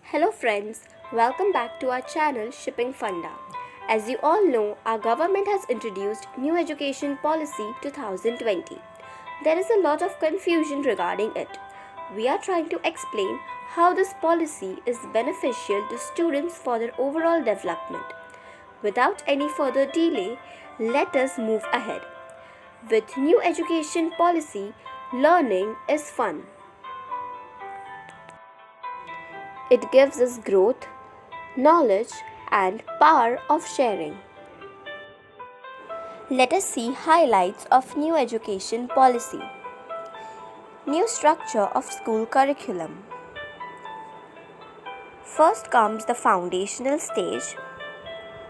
Hello friends, welcome back to our channel Shipping Funda. As you all know, our government has introduced New Education Policy 2020. There is a lot of confusion regarding it. We are trying to explain how this policy is beneficial to students for their overall development. Without any further delay, let us move ahead. With New Education Policy, learning is fun. It gives us growth, knowledge, and power of sharing. Let us see highlights of New Education Policy. New structure of school curriculum. First comes the foundational stage,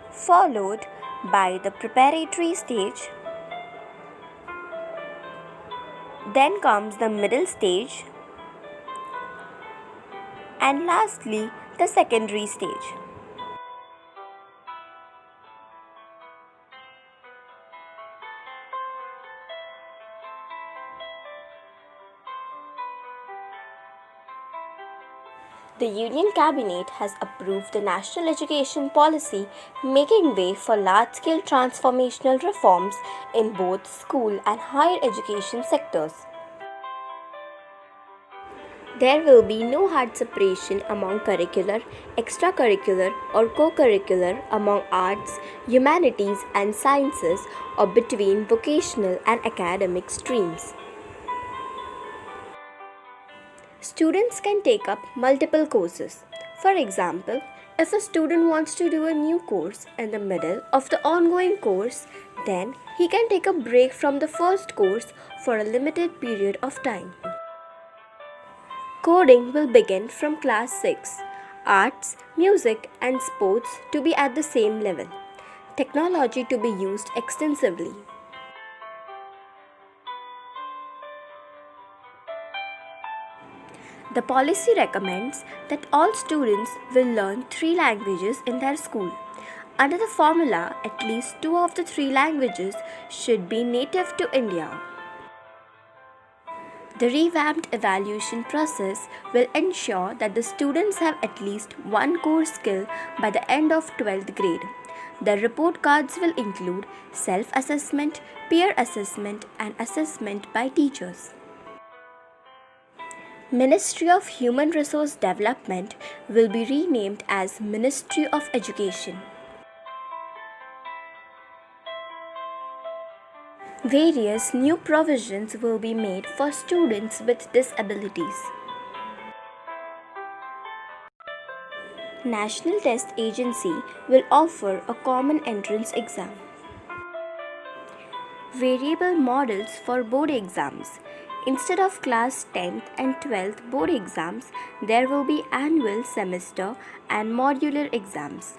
followed by the preparatory stage. Then comes the middle stage, and lastly the secondary stage. The Union Cabinet has approved the National Education Policy, making way for large-scale transformational reforms in both school and higher education sectors. There will be no hard separation among curricular, extracurricular, or co-curricular, among arts, humanities, and sciences, or between vocational and academic streams. Students can take up multiple courses. For example, if a student wants to do a new course in the middle of the ongoing course, then he can take a break from the first course for a limited period of time. Coding will begin from class 6. Arts, music, and sports to be at the same level. Technology to be used extensively. The policy recommends that all students will learn 3 languages in their school. Under the formula, at least 2 of the 3 languages should be native to India. The revamped evaluation process will ensure that the students have at least one core skill by the end of 12th grade. The report cards will include self-assessment, peer assessment, and assessment by teachers. Ministry of Human Resource Development will be renamed as Ministry of Education. Various new provisions will be made for students with disabilities. National Test Agency will offer a common entrance exam. Variable models for board exams. Instead of class 10th and 12th board exams, there will be annual, semester, and modular exams.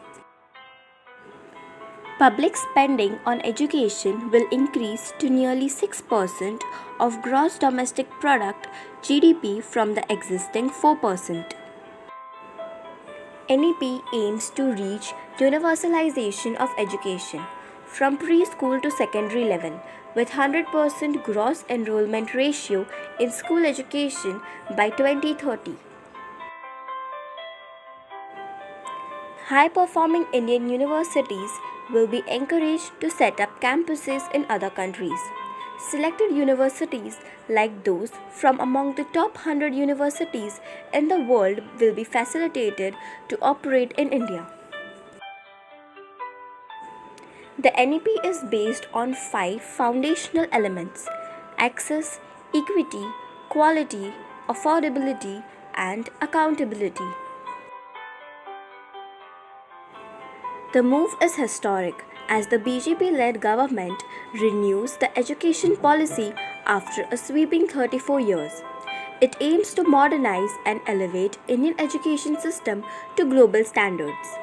Public spending on education will increase to nearly 6% of gross domestic product (GDP) from the existing 4%. NEP aims to reach universalization of education from preschool to secondary level with 100% gross enrollment ratio in school education by 2030. High-performing Indian universities will be encouraged to set up campuses in other countries. Selected universities like those from among the top 100 universities in the world will be facilitated to operate in India. The NEP is based on 5 foundational elements: access, equity, quality, affordability, and accountability. The move is historic as the BJP-led government renews the education policy after a sweeping 34 years. It aims to modernize and elevate Indian education system to global standards.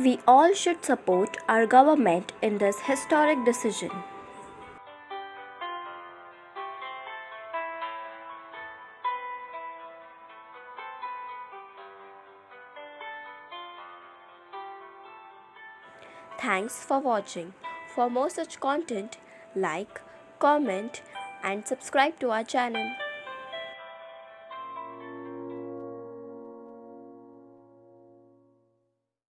We all should support our government in this historic decision. Thanks for watching. For more such content, like, comment, and subscribe to our channel.